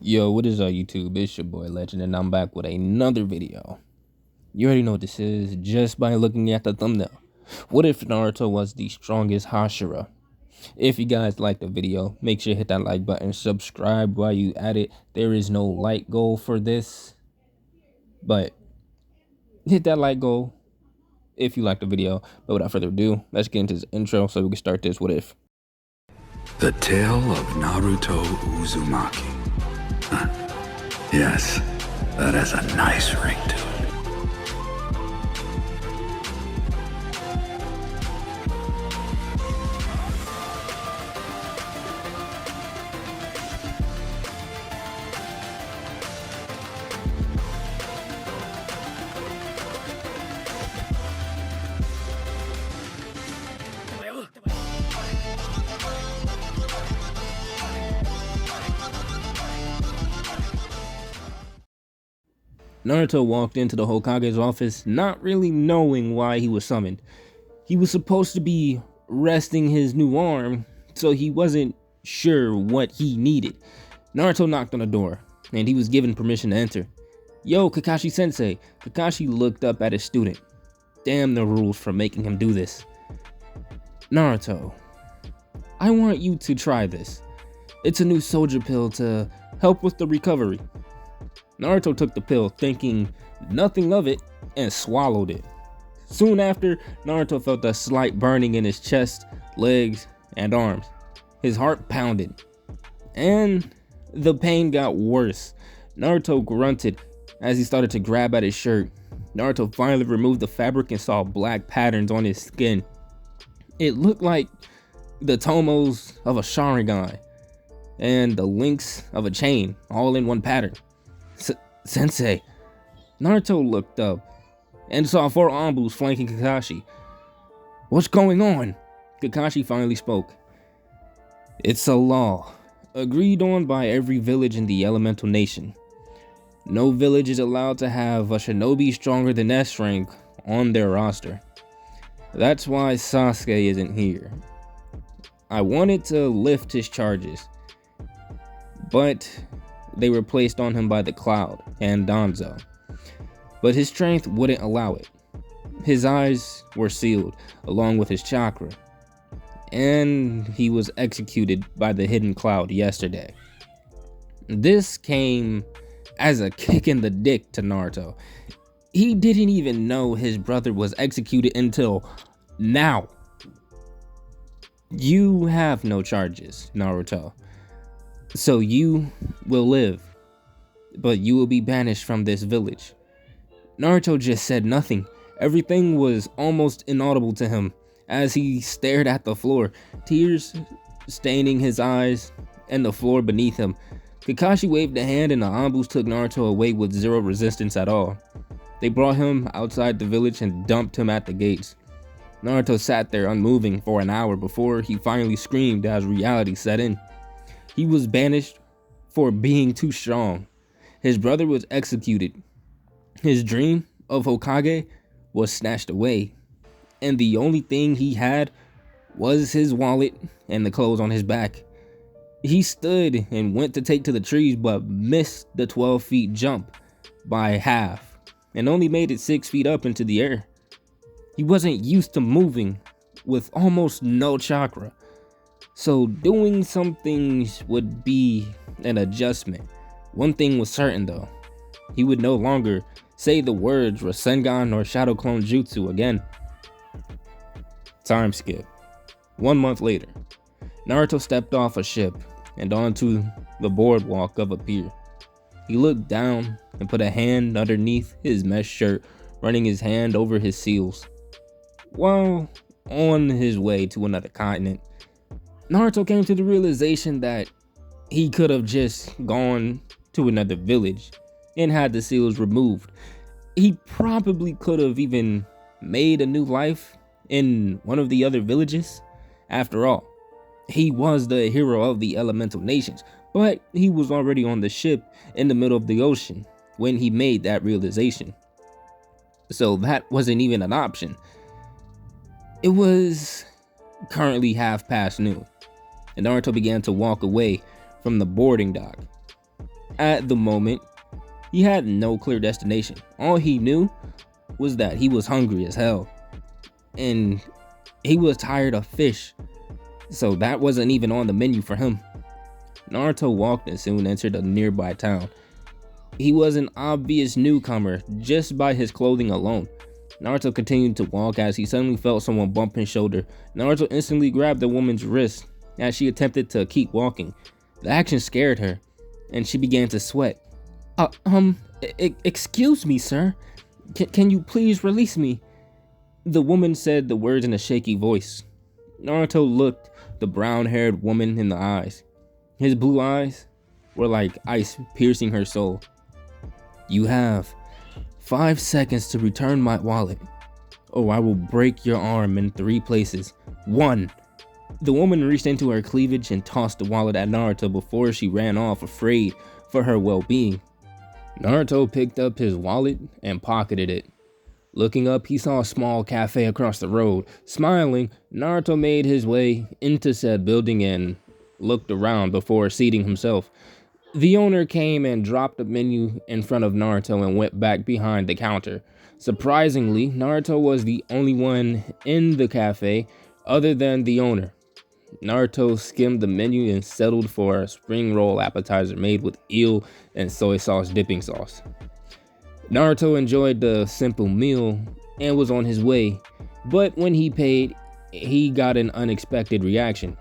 Yo, what is up, YouTube? It's your boy Legend, and I'm back with another video. You already know what this is just by looking at the thumbnail. What if Naruto was the strongest Hashira? If you guys like the video, make sure to hit that like button, subscribe while you at it. There is no like goal for this, but hit that like goal if you like the video. But without further ado, let's get into this intro so we can start this what if. The Tale of Naruto Uzumaki. Huh. Yes, that has a nice ring to it. Naruto walked into the Hokage's office not really knowing why he was summoned. He was supposed to be resting his new arm, so he wasn't sure what he needed. Naruto knocked on the door, and he was given permission to enter. "Yo, Kakashi-sensei." Kakashi looked up at his student. Damn the rules for making him do this. "Naruto, I want you to try this. It's a new soldier pill to help with the recovery." Naruto took the pill, thinking nothing of it, and swallowed it. Soon after, Naruto felt a slight burning in his chest, legs, and arms. His heart pounded, and the pain got worse. Naruto grunted as he started to grab at his shirt. Naruto finally removed the fabric and saw black patterns on his skin. It looked like the tomos of a Sharingan and the links of a chain, all in one pattern. "Sensei." Naruto looked up and saw 4 Anbus flanking Kakashi. "What's going on?" Kakashi finally spoke. "It's a law, agreed on by every village in the Elemental Nation. No village is allowed to have a shinobi stronger than S rank on their roster. That's why Sasuke isn't here. I wanted to lift his charges, but they were placed on him by the Cloud and Danzo. But his strength wouldn't allow it. His eyes were sealed, along with his chakra. And he was executed by the Hidden Cloud yesterday." This came as a kick in the dick to Naruto. He didn't even know his brother was executed until now. "You have no charges, Naruto. So you will live, but you will be banished from this village." Naruto just said nothing. Everything was almost inaudible to him as he stared at the floor, tears staining his eyes and the floor beneath him. Kakashi waved a hand and the Anbus took Naruto away with zero resistance at all. They brought him outside the village and dumped him at the gates. Naruto sat there unmoving for an hour before he finally screamed as reality set in. He was banished for being too strong. His brother was executed. His dream of Hokage was snatched away. And the only thing he had was his wallet and the clothes on his back. He stood and went to take to the trees, but missed the 12 feet jump by half and only made it 6 feet up into the air. He wasn't used to moving with almost no chakra. So doing some things would be an adjustment. One thing was certain though. He would no longer say the words Rasengan or Shadow Clone Jutsu again. Time skip. 1 month later, Naruto stepped off a ship and onto the boardwalk of a pier. He looked down and put a hand underneath his mesh shirt, running his hand over his seals. While on his way to another continent, Naruto came to the realization that he could have just gone to another village and had the seals removed. He probably could have even made a new life in one of the other villages. After all, he was the hero of the Elemental Nations, but he was already on the ship in the middle of the ocean when he made that realization. So that wasn't even an option. It was currently 12:30 noon, and Naruto began to walk away from the boarding dock. At the moment, he had no clear destination. All he knew was that he was hungry as hell, and he was tired of fish, so that wasn't even on the menu for him. Naruto walked and soon entered a nearby town. He was an obvious newcomer just by his clothing alone. Naruto continued to walk as he suddenly felt someone bump his shoulder. Naruto instantly grabbed the woman's wrist as she attempted to keep walking. The action scared her, and she began to sweat. Excuse me, sir. Can you please release me? The woman said the words in a shaky voice. Naruto looked the brown-haired woman in the eyes. His blue eyes were like ice piercing her soul. You have 5 seconds to return my wallet, or I will break your arm in 3 places. 1. The woman reached into her cleavage and tossed the wallet at Naruto before she ran off, afraid for her well-being. Naruto picked up his wallet and pocketed it. Looking up, he saw a small cafe across the road. Smiling, Naruto made his way into said building and looked around before seating himself. The owner came and dropped the menu in front of Naruto and went back behind the counter. Surprisingly, Naruto was the only one in the cafe other than the owner. Naruto skimmed the menu and settled for a spring roll appetizer made with eel and soy sauce dipping sauce. Naruto enjoyed the simple meal and was on his way, but when he paid, he got an unexpected reaction.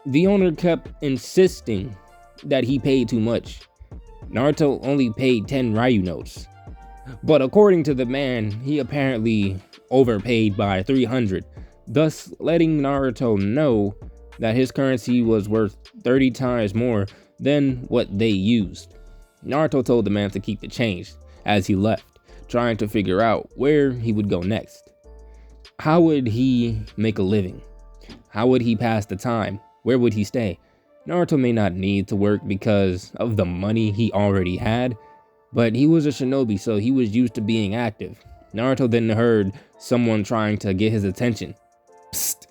The owner kept insisting that he paid too much. Naruto only paid 10 Ryu notes, but according to the man, he apparently overpaid by 300, thus letting Naruto know that his currency was worth 30 times more than what they used. Naruto told the man to keep the change as he left, trying to figure out where he would go next. How would he make a living? How would he pass the time? Where would he stay? Naruto may not need to work because of the money he already had, but he was a shinobi, so he was used to being active. Naruto then heard someone trying to get his attention. Psst!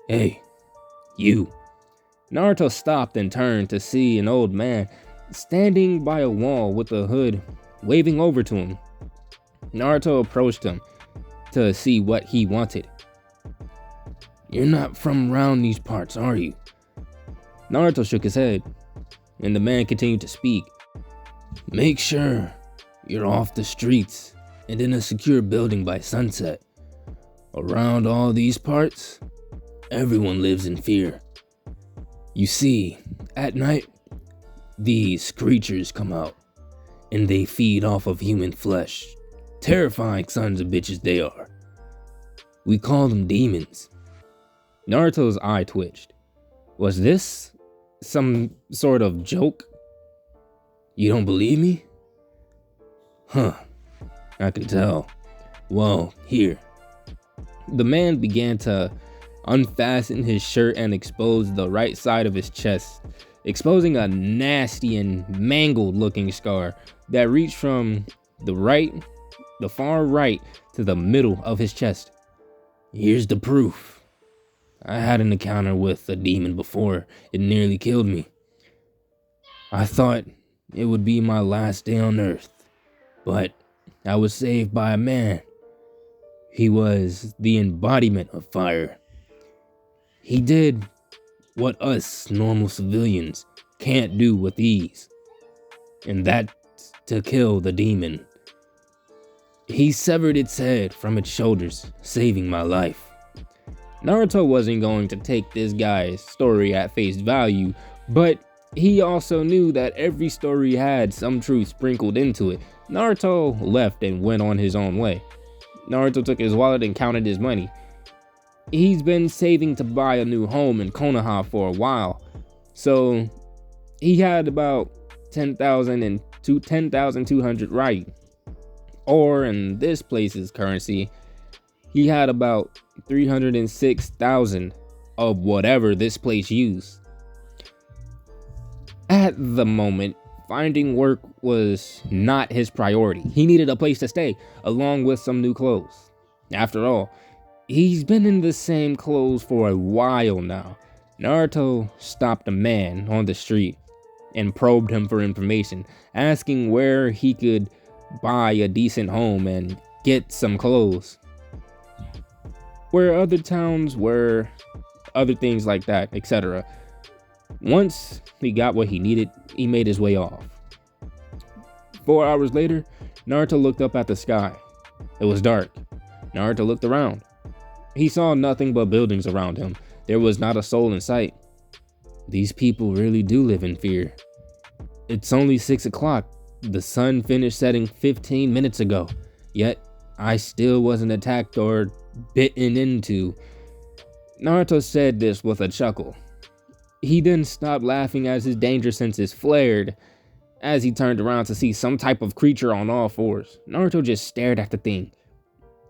Hey, you. Naruto stopped and turned to see an old man standing by a wall with a hood, waving over to him. Naruto approached him to see what he wanted. You're not from around these parts, are you? Naruto shook his head, and the man continued to speak. Make sure you're off the streets and in a secure building by sunset. Around all these parts, everyone lives in fear. You see, at night, these creatures come out, and they feed off of human flesh. Terrifying sons of bitches they are. We call them demons. Naruto's eye twitched. Was this some sort of joke? You don't believe me? Huh, I can tell. Well, here. The man began to unfasten his shirt and expose the right side of his chest, exposing a nasty and mangled looking scar that reached from the far right to the middle of his chest. Here's the proof. I had an encounter with a demon before it nearly killed me. I thought it would be my last day on earth, but I was saved by a man. He was the embodiment of fire. He did what us normal civilians can't do with ease, and that's to kill the demon. He severed its head from its shoulders, saving my life. Naruto wasn't going to take this guy's story at face value, but he also knew that every story had some truth sprinkled into it. Naruto left and went on his own way. Naruto took his wallet and counted his money. He's been saving to buy a new home in Konoha for a while, so he had about 10,200 Ryu. Or in this place's currency, he had about 306,000 of whatever this place used. At the moment, finding work was not his priority. He needed a place to stay, along with some new clothes. After all, he's been in the same clothes for a while now. Naruto stopped a man on the street and probed him for information, asking where he could buy a decent home and get some clothes. Where other towns were, other things like that, etc. Once he got what he needed, he made his way off. 4 hours later, Naruto looked up at the sky. It was dark. Naruto looked around. He saw nothing but buildings around him. There was not a soul in sight. These people really do live in fear. It's only 6 o'clock. The sun finished setting 15 minutes ago. Yet, I still wasn't attacked or bitten into. Naruto said this with a chuckle. He didn't stop laughing as his danger senses flared. As he turned around to see some type of creature on all fours, Naruto just stared at the thing.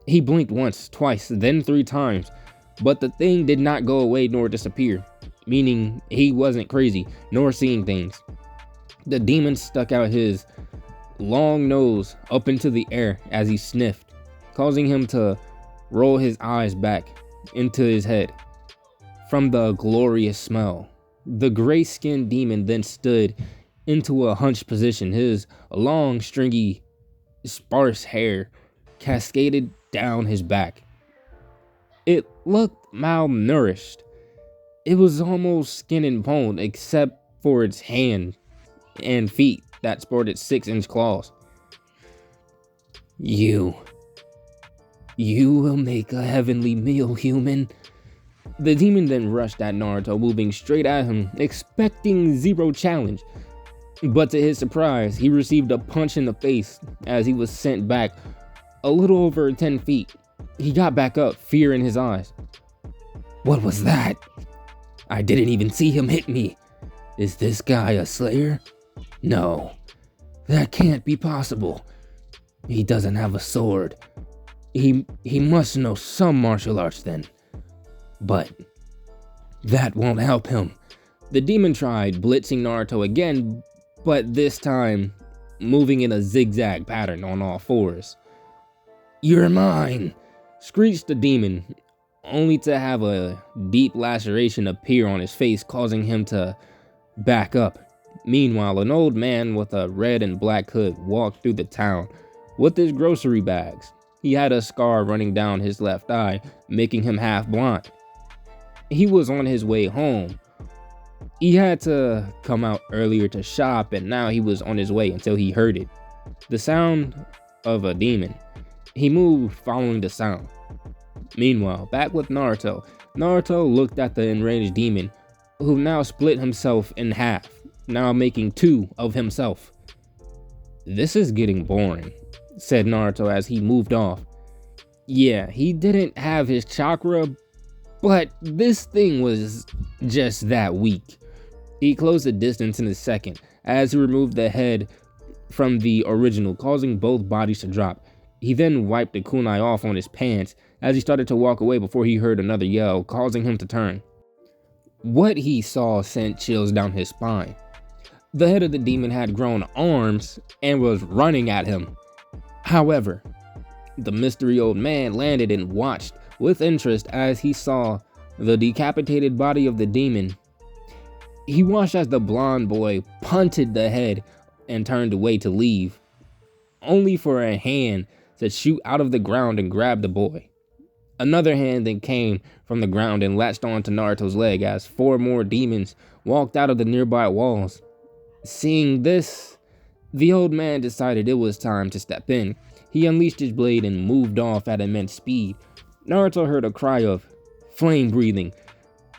He blinked once, twice, then 3 times, but the thing did not go away nor disappear, meaning he wasn't crazy, nor seeing things. The demon stuck out his long nose up into the air as he sniffed, causing him to roll his eyes back into his head. From the glorious smell, the gray-skinned demon then stood into a hunched position. His long, stringy, sparse hair cascaded down his back. It looked malnourished. It was almost skin and bone, except for its hand and feet that sported 6-inch claws. You will make a heavenly meal, human. The demon then rushed at Naruto, moving straight at him, expecting zero challenge. But to his surprise, he received a punch in the face as he was sent back a little over 10 feet. He got back up, fear in his eyes. What was that? I didn't even see him hit me. Is this guy a slayer? No, that can't be possible. He doesn't have a sword. He must know some martial arts then. But that won't help him. The demon tried blitzing Naruto again, but this time moving in a zigzag pattern on all fours. You're mine, screeched the demon, only to have a deep laceration appear on his face, causing him to back up. Meanwhile, an old man with a red and black hood walked through the town with his grocery bags. He had a scar running down his left eye, making him half blind. He was on his way home. He had to come out earlier to shop, and now he was on his way until he heard it. The sound of a demon. He moved following the sound. Meanwhile, back with Naruto. Naruto looked at the enraged demon, who now split himself in half, now making 2 of himself. This is getting boring, said Naruto as he moved off. Yeah, he didn't have his chakra, but this thing was just that weak. He closed the distance in a second as he removed the head from the original, causing both bodies to drop. He then wiped the kunai off on his pants as he started to walk away before he heard another yell, causing him to turn. What he saw sent chills down his spine. The head of the demon had grown arms and was running at him. However, the mystery old man landed and watched with interest as he saw the decapitated body of the demon. He watched as the blonde boy punted the head and turned away to leave, only for a hand to shoot out of the ground and grab the boy. Another hand then came from the ground and latched onto Naruto's leg as 4 more demons walked out of the nearby walls. Seeing this, the old man decided it was time to step in. He unleashed his blade and moved off at immense speed. Naruto heard a cry of flame breathing,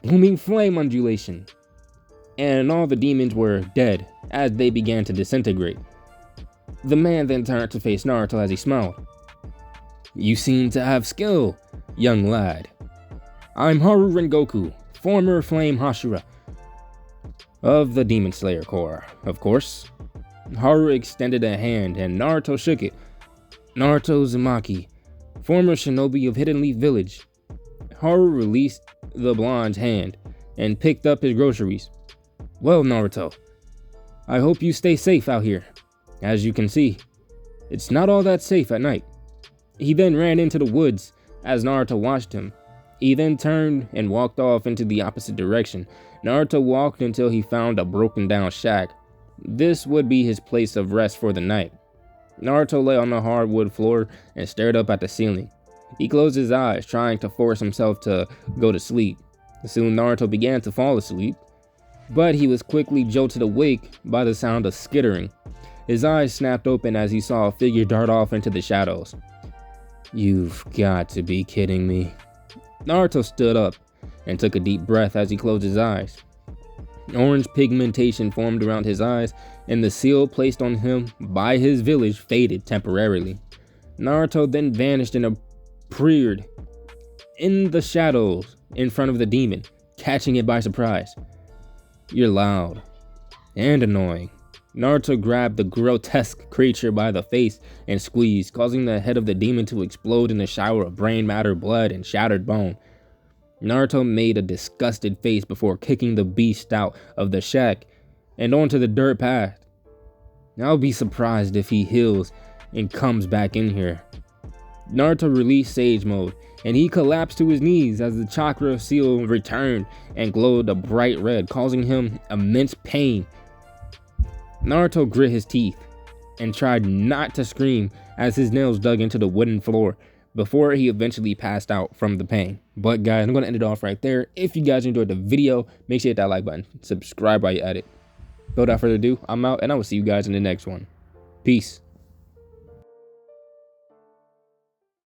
blooming flame undulation, and all the demons were dead as they began to disintegrate. The man then turned to face Naruto as he smiled. You seem to have skill, young lad. I'm Haru Rengoku, former Flame Hashira of the Demon Slayer Corps, of course. Haru extended a hand and Naruto shook it. Naruto Uzumaki, former shinobi of Hidden Leaf Village. Haru released the blonde's hand and picked up his groceries. Well, Naruto, I hope you stay safe out here. As you can see, it's not all that safe at night. He then ran into the woods as Naruto watched him. He then turned and walked off into the opposite direction. Naruto walked until he found a broken down shack. This would be his place of rest for the night. Naruto lay on the hardwood floor and stared up at the ceiling. He closed his eyes, trying to force himself to go to sleep. Soon Naruto began to fall asleep, but he was quickly jolted awake by the sound of skittering. His eyes snapped open as he saw a figure dart off into the shadows. "You've got to be kidding me." Naruto stood up and took a deep breath as he closed his eyes. Orange pigmentation formed around his eyes, and the seal placed on him by his village faded temporarily. Naruto then vanished and appeared in the shadows in front of the demon, catching it by surprise. "You're loud and annoying." Naruto grabbed the grotesque creature by the face and squeezed, causing the head of the demon to explode in a shower of brain matter, blood, and shattered bone. Naruto made a disgusted face before kicking the beast out of the shack and onto the dirt path. I'll be surprised if he heals and comes back in here. Naruto released Sage Mode, and he collapsed to his knees as the chakra seal returned and glowed a bright red, causing him immense pain. Naruto grit his teeth and tried not to scream as his nails dug into the wooden floor before he eventually passed out from the pain. But guys, I'm going to end it off right there. If you guys enjoyed the video, make sure you hit that like button, subscribe while you edit. Without further ado, I'm out, and I will see you guys in the next one. Peace.